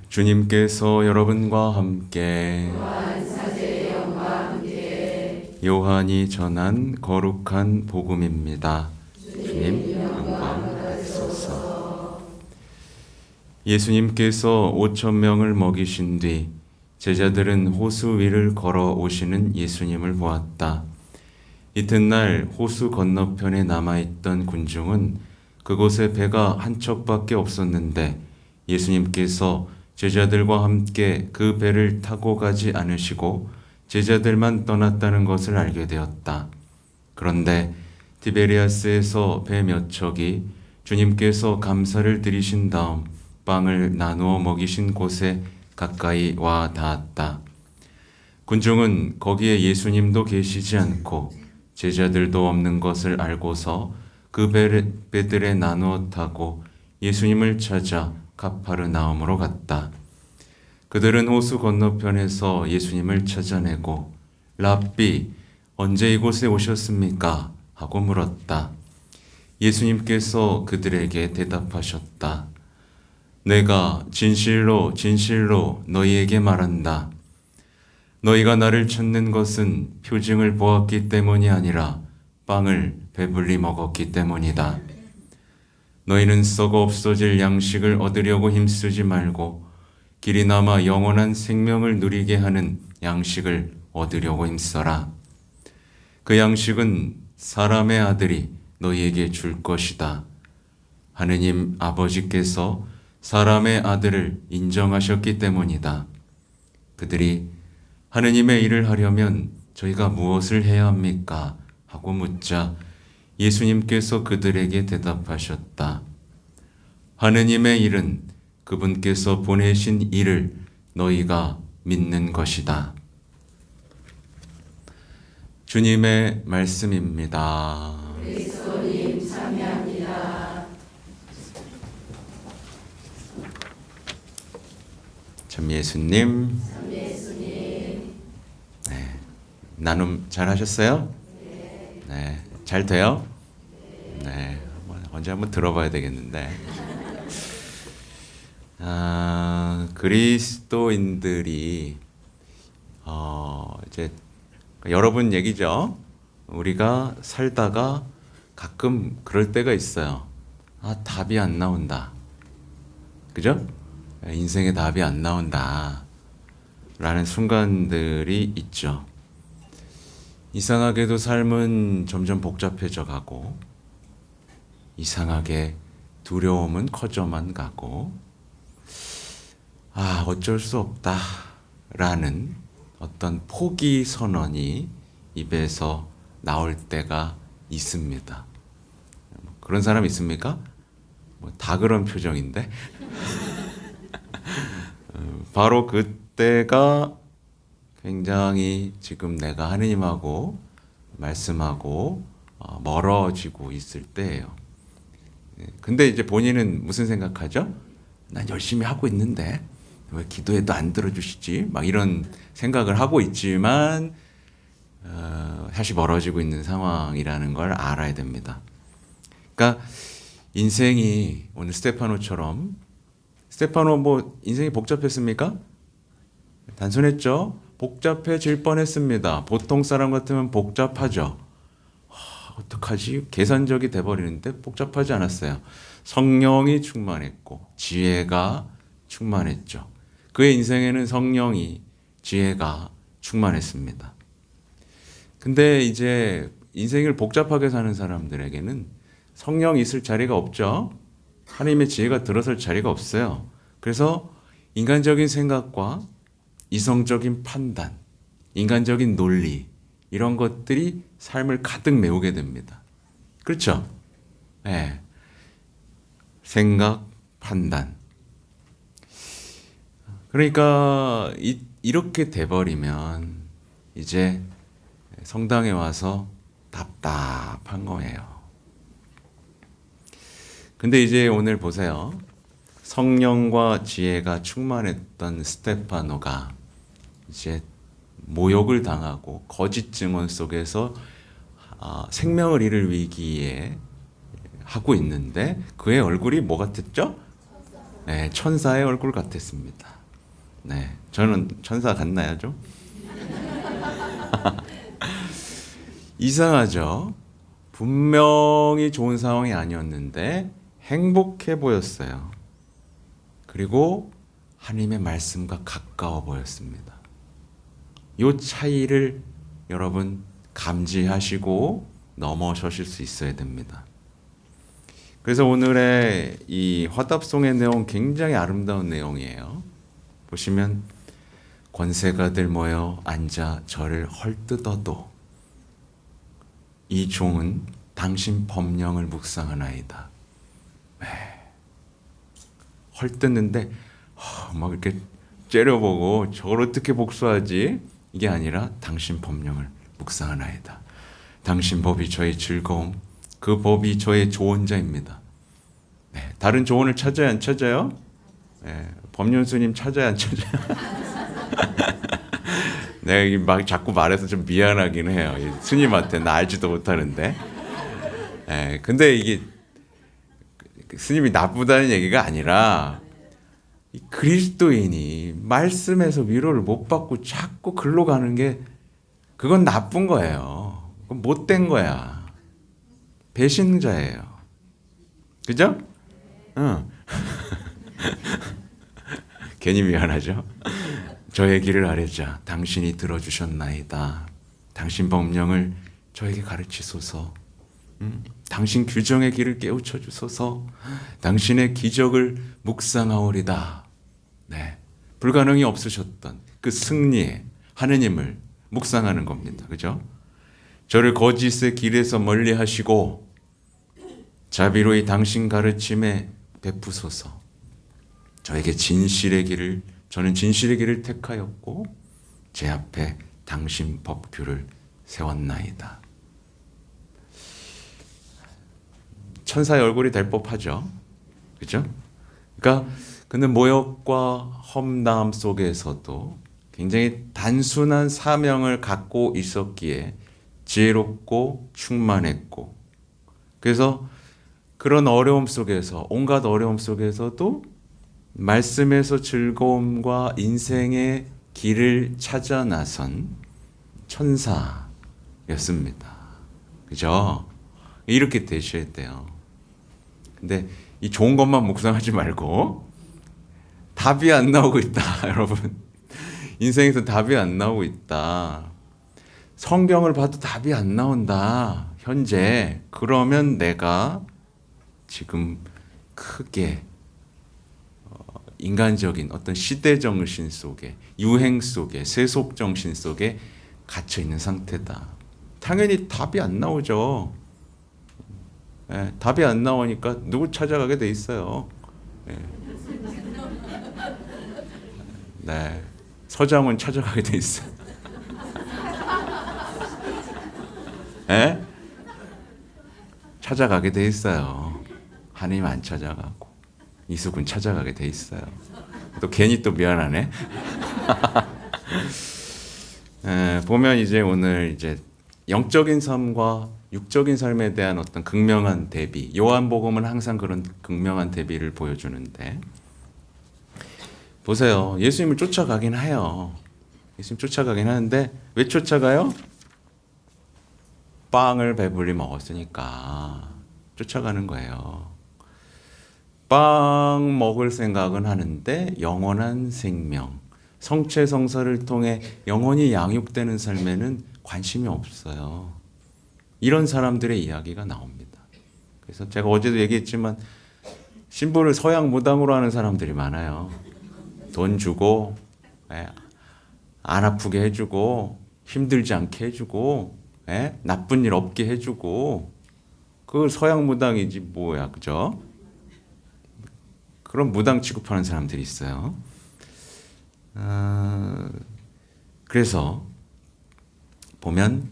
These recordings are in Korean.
주님께서 여러분과 함께 요한이 전한 거룩한 복음입니다. 주님 영광 받으소서. 예수님께서 5천 명을 먹이신 뒤 제자들은 호수 위를 걸어 오시는 예수님을 보았다. 이튿날 호수 건너편에 남아있던 군중은 그곳에 배가 한 척밖에 없었는데 예수님께서 제자들과 함께 그 배를 타고 가지 않으시고 제자들만 떠났다는 것을 알게 되었다. 그런데 티베리아스에서 배 몇 척이 주님께서 감사를 드리신 다음 빵을 나누어 먹이신 곳에 가까이 와 닿았다. 군중은 거기에 예수님도 계시지 않고 제자들도 없는 것을 알고서 그 배들에 나누어 타고 예수님을 찾아 가파르나움으로 갔다. 그들은 호수 건너편에서 예수님을 찾아내고 랍비, 언제 이곳에 오셨습니까? 하고 물었다. 예수님께서 그들에게 대답하셨다. 내가 진실로 진실로 너희에게 말한다. 너희가 나를 찾는 것은 표징을 보았기 때문이 아니라 빵을 배불리 먹었기 때문이다. 너희는 썩어 없어질 양식을 얻으려고 힘쓰지 말고 길이 남아 영원한 생명을 누리게 하는 양식을 얻으려고 힘써라. 그 양식은 사람의 아들이 너희에게 줄 것이다. 하느님 아버지께서 사람의 아들을 인정하셨기 때문이다. 그들이 하느님의 일을 하려면 저희가 무엇을 해야 합니까? 하고 묻자 예수님께서 그들에게 대답하셨다. 하느님의 일은 그분께서 보내신 일을 너희가 믿는 것이다. 주님의 말씀입니다. 그리스도님 참여합니다. 참 예수님. 네. 나눔 잘 하셨어요? 네. 잘 돼요? 네. 언제 한번 들어봐야 되겠는데. 그리스도인들이 이제 여러분 얘기죠. 우리가 살다가 가끔 그럴 때가 있어요. 답이 안 나온다. 그죠? 인생에 답이 안 나온다. 라는 순간들이 있죠. 이상하게도 삶은 점점 복잡해져 가고, 이상하게 두려움은 커져만 가고, 어쩔 수 없다. 라는 어떤 포기 선언이 입에서 나올 때가 있습니다. 그런 사람 있습니까? 다 그런 표정인데. 바로 그때가 굉장히 지금 내가 하느님하고 말씀하고 멀어지고 있을 때예요. 근데 이제 본인은 무슨 생각하죠? 난 열심히 하고 있는데 왜 기도해도 안 들어주시지? 막 이런 생각을 하고 있지만 사실 멀어지고 있는 상황이라는 걸 알아야 됩니다. 그러니까 인생이 오늘 스테파노처럼 스테파노 인생이 복잡했습니까? 단순했죠? 복잡해질 뻔했습니다. 보통 사람 같으면 복잡하죠. 어떡하지? 계산적이 돼버리는데 복잡하지 않았어요. 성령이 충만했고 지혜가 충만했죠. 그의 인생에는 성령이 지혜가 충만했습니다. 근데 이제 인생을 복잡하게 사는 사람들에게는 성령이 있을 자리가 없죠. 하나님의 지혜가 들어설 자리가 없어요. 그래서 인간적인 생각과 이성적인 판단, 인간적인 논리 이런 것들이 삶을 가득 메우게 됩니다. 그렇죠? 네. 생각, 판단. 그러니까 이렇게 돼버리면 이제 성당에 와서 답답한 거예요. 근데 이제 오늘 보세요. 성령과 지혜가 충만했던 스테파노가 이제 모욕을 당하고 거짓 증언 속에서 생명을 잃을 위기에 하고 있는데 그의 얼굴이 뭐 같았죠? 네, 천사의 얼굴 같았습니다. 네, 저는 천사 같나요, 좀? 이상하죠? 분명히 좋은 상황이 아니었는데 행복해 보였어요. 그리고 하나님의 말씀과 가까워 보였습니다. 이 차이를 여러분 감지하시고 넘어서실 수 있어야 됩니다. 그래서 오늘의 이 화답송의 내용 굉장히 아름다운 내용이에요. 보시면 권세가들 모여 앉아 저를 헐뜯어도 이 종은 당신 법령을 묵상하나이다. 네. 헐뜯는데 막 이렇게 째려보고 저걸 어떻게 복수하지? 이게 아니라 당신 법령을 묵상하나이다. 당신 법이 저의 즐거움, 그 법이 저의 조언자입니다. 네. 다른 조언을 찾아야 안 찾아요? 네. 법륜스님 찾아야 안 찾아요? 내가 막 자꾸 말해서 좀 미안하긴 해요. 스님한테 나 알지도 못하는데. 예, 근데 이게 스님이 나쁘다는 얘기가 아니라 이 그리스도인이 말씀에서 위로를 못 받고 자꾸 글로 가는 게 그건 나쁜 거예요. 그건 못된 거야. 배신자예요. 그죠? 응. 괜히 미안하죠? 저의 길을 아뢰자 당신이 들어주셨나이다. 당신 법령을 저에게 가르치소서. 당신 규정의 길을 깨우쳐 주소서. 당신의 기적을 묵상하오리다. 네, 불가능이 없으셨던 그 승리의 하느님을 묵상하는 겁니다. 그죠? 저를 거짓의 길에서 멀리 하시고 자비로이 당신 가르침에 베푸소서. 저에게 저는 진실의 길을 택하였고 제 앞에 당신 법규를 세웠나이다. 천사의 얼굴이 될 법하죠. 그죠? 그러니까 그는 모욕과 험담 속에서도 굉장히 단순한 사명을 갖고 있었기에 지혜롭고 충만했고, 그래서 그런 어려움 속에서, 온갖 어려움 속에서도 말씀에서 즐거움과 인생의 길을 찾아 나선 천사였습니다. 그죠? 이렇게 되셔야 돼요. 근데 이 좋은 것만 묵상하지 말고 답이 안 나오고 있다, 여러분. 인생에서 답이 안 나오고 있다. 성경을 봐도 답이 안 나온다, 현재. 그러면 내가 지금 크게 인간적인 어떤 시대 정신 속에, 유행 속에, 세속 정신 속에 갇혀 있는 상태다. 당연히 답이 안 나오죠. 예, 답이 안 나오니까 누구 찾아가게 돼 있어요. 예. 네, 서장훈 찾아가게 돼 있어요. 예? 찾아가게 돼 있어요. 하나님 안 찾아가고 이수근 찾아가게 돼 있어요. 또 괜히 또 미안하네. 보면 이제 오늘 이제 영적인 삶과 육적인 삶에 대한 어떤 극명한 대비, 요한복음은 항상 그런 극명한 대비를 보여주는데, 보세요. 예수님을 쫓아가긴 해요. 예수님 쫓아가긴 하는데 왜 쫓아가요? 빵을 배불리 먹었으니까 쫓아가는 거예요. 빵 먹을 생각은 하는데 영원한 생명, 성체성사를 통해 영원히 양육되는 삶에는 관심이 없어요. 이런 사람들의 이야기가 나옵니다. 그래서 제가 어제도 얘기했지만 신부를 서양 무당으로 하는 사람들이 많아요. 돈 주고 안 아프게 해주고 힘들지 않게 해주고 나쁜 일 없게 해주고, 그걸 서양 무당이지 뭐야, 그죠? 그런 무당 취급하는 사람들이 있어요. 그래서 보면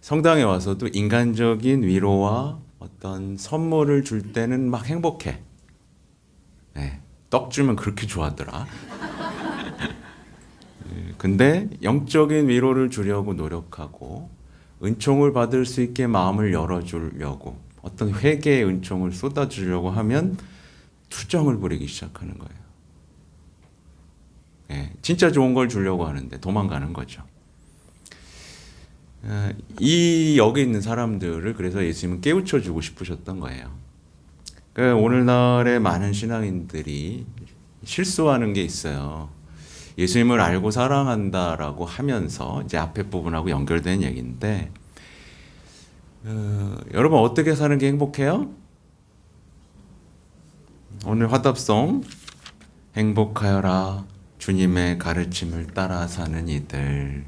성당에 와서도 인간적인 위로와 어떤 선물을 줄 때는 막 행복해. 떡 주면 그렇게 좋아하더라. 근데 영적인 위로를 주려고 노력하고 은총을 받을 수 있게 마음을 열어주려고 어떤 회개의 은총을 쏟아주려고 하면 투정을 부리기 시작하는 거예요. 예, 진짜 좋은 걸 주려고 하는데 도망가는 거죠. 이 여기 있는 사람들을 그래서 예수님은 깨우쳐 주고 싶으셨던 거예요. 그러니까 오늘날의 많은 신앙인들이 실수하는 게 있어요. 예수님을 알고 사랑한다라고 하면서 이제 앞에 부분하고 연결된 얘기인데 여러분 어떻게 사는 게 행복해요? 오늘 화답송 행복하여라 주님의 가르침을 따라 사는 이들.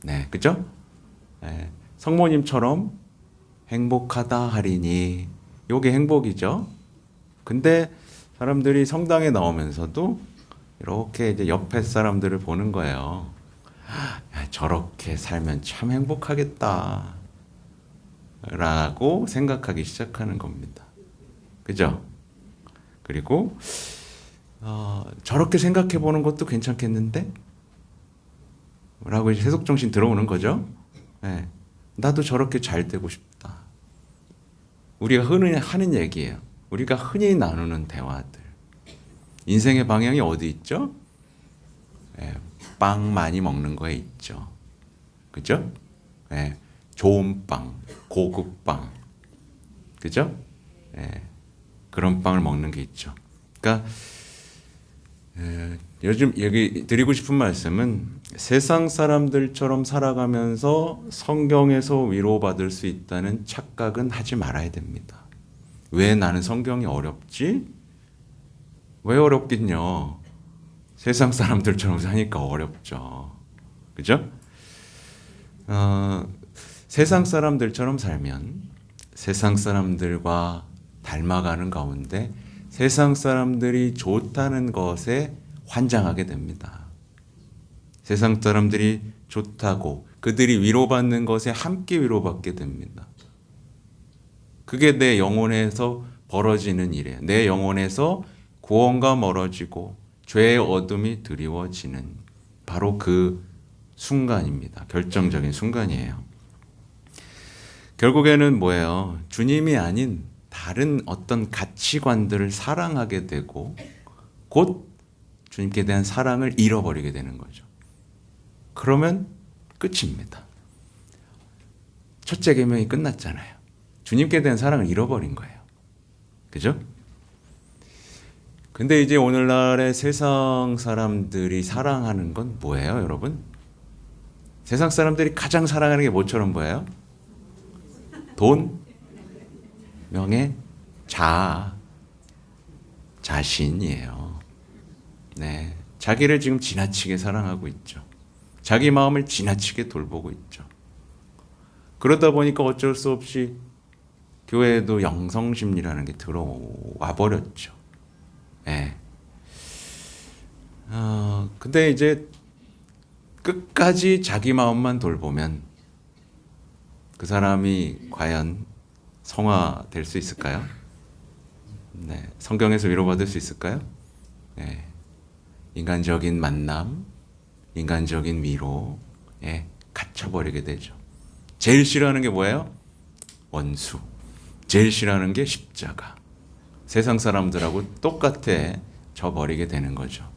네, 그죠? 네, 성모님처럼 행복하다 하리니 요게 행복이죠. 근데 사람들이 성당에 나오면서도 이렇게 이제 옆에 사람들을 보는 거예요. 야, 저렇게 살면 참 행복하겠다 라고 생각하기 시작하는 겁니다. 그죠? 그리고 저렇게 생각해 보는 것도 괜찮겠는데? 라고 이제 세속정신 들어오는 거죠. 네. 나도 저렇게 잘 되고 싶다. 우리가 흔히 하는 얘기예요. 우리가 흔히 나누는 대화들. 인생의 방향이 어디 있죠? 네. 빵 많이 먹는 거에 있죠. 그죠? 네. 좋은 빵, 고급 빵. 그죠? 네. 그런 빵을 먹는 게 있죠. 그러니까 요즘 여기 드리고 싶은 말씀은 세상 사람들처럼 살아가면서 성경에서 위로받을 수 있다는 착각은 하지 말아야 됩니다. 왜 나는 성경이 어렵지? 왜 어렵긴요? 세상 사람들처럼 사니까 어렵죠. 그죠? 세상 사람들처럼 살면 세상 사람들과 닮아가는 가운데 세상 사람들이 좋다는 것에 환장하게 됩니다. 세상 사람들이 좋다고 그들이 위로받는 것에 함께 위로받게 됩니다. 그게 내 영혼에서 벌어지는 일이에요. 내 영혼에서 구원과 멀어지고 죄의 어둠이 드리워지는 바로 그 순간입니다. 결정적인 순간이에요. 결국에는 뭐예요? 주님이 아닌 다른 어떤 가치관들을 사랑하게 되고 곧 주님께 대한 사랑을 잃어버리게 되는 거죠. 그러면 끝입니다. 첫째 계명이 끝났잖아요. 주님께 대한 사랑을 잃어버린 거예요. 그죠? 근데 이제 오늘날의 세상 사람들이 사랑하는 건 뭐예요, 여러분? 세상 사람들이 가장 사랑하는 게 뭐처럼 보여요? 돈, 명예, 자신이에요. 네, 자기를 지금 지나치게 사랑하고 있죠. 자기 마음을 지나치게 돌보고 있죠. 그러다 보니까 어쩔 수 없이 교회에도 영성심리라는 게 들어와 버렸죠. 네. 근데 이제 끝까지 자기 마음만 돌보면 그 사람이 과연 성화될 수 있을까요? 네, 성경에서 위로받을 수 있을까요? 네, 인간적인 만남, 인간적인 위로에 갇혀버리게 되죠. 제일 싫어하는 게 뭐예요? 원수. 제일 싫어하는 게 십자가. 세상 사람들하고 똑같아 져버리게 되는 거죠.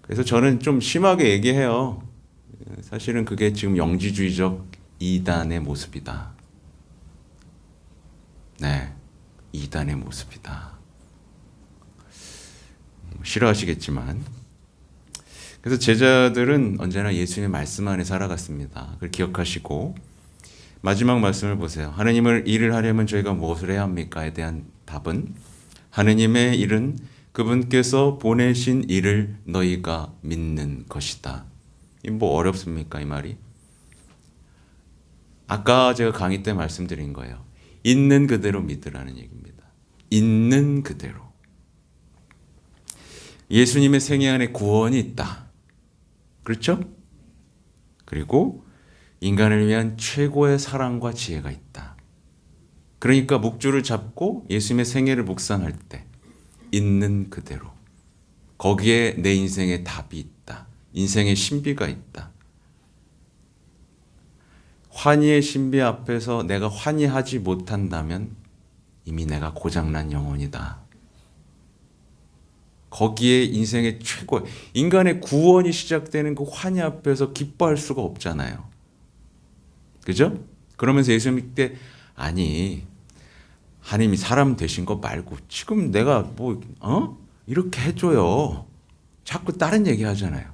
그래서 저는 좀 심하게 얘기해요. 사실은 그게 지금 영지주의적 이단의 모습이다. 네, 이단의 모습이다. 싫어하시겠지만, 그래서 제자들은 언제나 예수님의 말씀 안에 살아갔습니다. 그걸 기억하시고 마지막 말씀을 보세요. 하느님을 일을 하려면 저희가 무엇을 해야 합니까?에 대한 답은 하느님의 일은 그분께서 보내신 일을 너희가 믿는 것이다. 이 뭐 어렵습니까, 이 말이? 아까 제가 강의 때 말씀드린 거예요. 있는 그대로 믿으라는 얘기입니다. 있는 그대로. 예수님의 생애 안에 구원이 있다. 그렇죠? 그리고 인간을 위한 최고의 사랑과 지혜가 있다. 그러니까 묵주를 잡고 예수님의 생애를 묵상할 때 있는 그대로 거기에 내 인생의 답이 있다. 인생의 신비가 있다. 환희의 신비 앞에서 내가 환희하지 못한다면 이미 내가 고장난 영혼이다. 거기에 인생의 최고, 인간의 구원이 시작되는 그 환희 앞에서 기뻐할 수가 없잖아요. 그죠? 그러면서 예수님 때 아니 하나님이 사람 되신 거 말고 지금 내가 뭐 이렇게 해줘요. 자꾸 다른 얘기 하잖아요.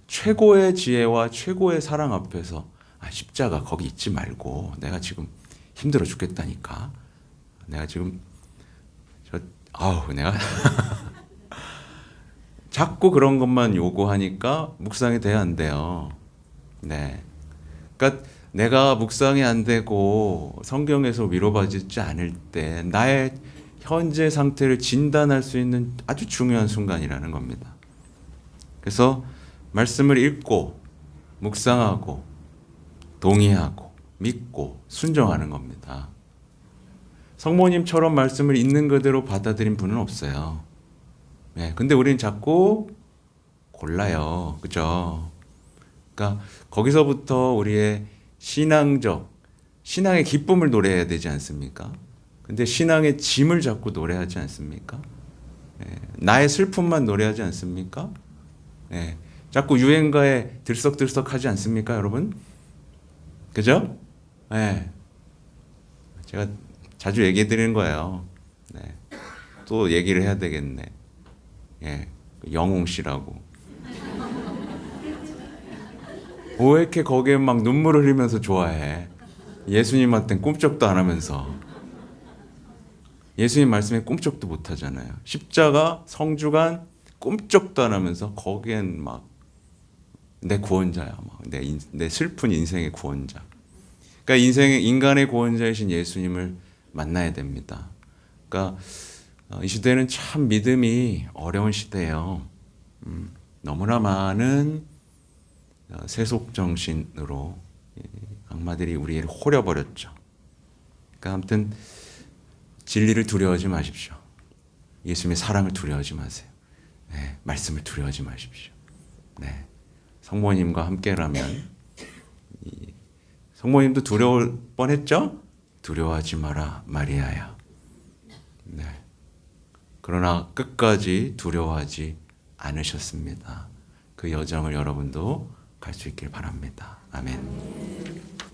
최고의 지혜와 최고의 사랑 앞에서 십자가 거기 있지 말고 내가 지금 힘들어 죽겠다니까. 내가 지금 내가 자꾸 그런 것만 요구하니까 묵상이 돼야 안 돼요. 네. 그러니까 내가 묵상이 안 되고 성경에서 위로받지 않을 때 나의 현재 상태를 진단할 수 있는 아주 중요한 순간이라는 겁니다. 그래서 말씀을 읽고 묵상하고 동의하고 믿고 순종하는 겁니다. 성모님처럼 말씀을 있는 그대로 받아들인 분은 없어요. 네, 근데 우리는 자꾸 골라요. 그죠? 그러니까 거기서부터 우리의 신앙의 기쁨을 노래해야 되지 않습니까? 근데 신앙의 짐을 자꾸 노래하지 않습니까? 네, 나의 슬픔만 노래하지 않습니까? 네, 자꾸 유행가에 들썩들썩하지 않습니까, 여러분? 그죠? 네. 제가 자주 얘기해 드리는 거예요. 네. 또 얘기를 해야 되겠네. 예, 영웅 씨라고. 왜 이렇게 거기에 막 눈물을 흘리면서 좋아해? 예수님한테는 꿈쩍도 안 하면서. 예수님 말씀에 꿈쩍도 못 하잖아요. 십자가, 성주간 꿈쩍도 안 하면서 거기엔 막 내 구원자야. 막 내 슬픈 인생의 구원자. 그러니까 인간의 구원자이신 예수님을 만나야 됩니다. 그러니까 이 시대는 참 믿음이 어려운 시대예요. 너무나 많은 세속 정신으로 악마들이 우리를 호려버렸죠. 그러니까 아무튼 진리를 두려워하지 마십시오. 예수님의 사랑을 두려워하지 마세요. 네, 말씀을 두려워하지 마십시오. 네, 성모님과 함께라면 성모님도 두려울 뻔했죠? 두려워하지 마라 마리아야. 네. 그러나 끝까지 두려워하지 않으셨습니다. 그 여정을 여러분도 갈 수 있길 바랍니다. 아멘.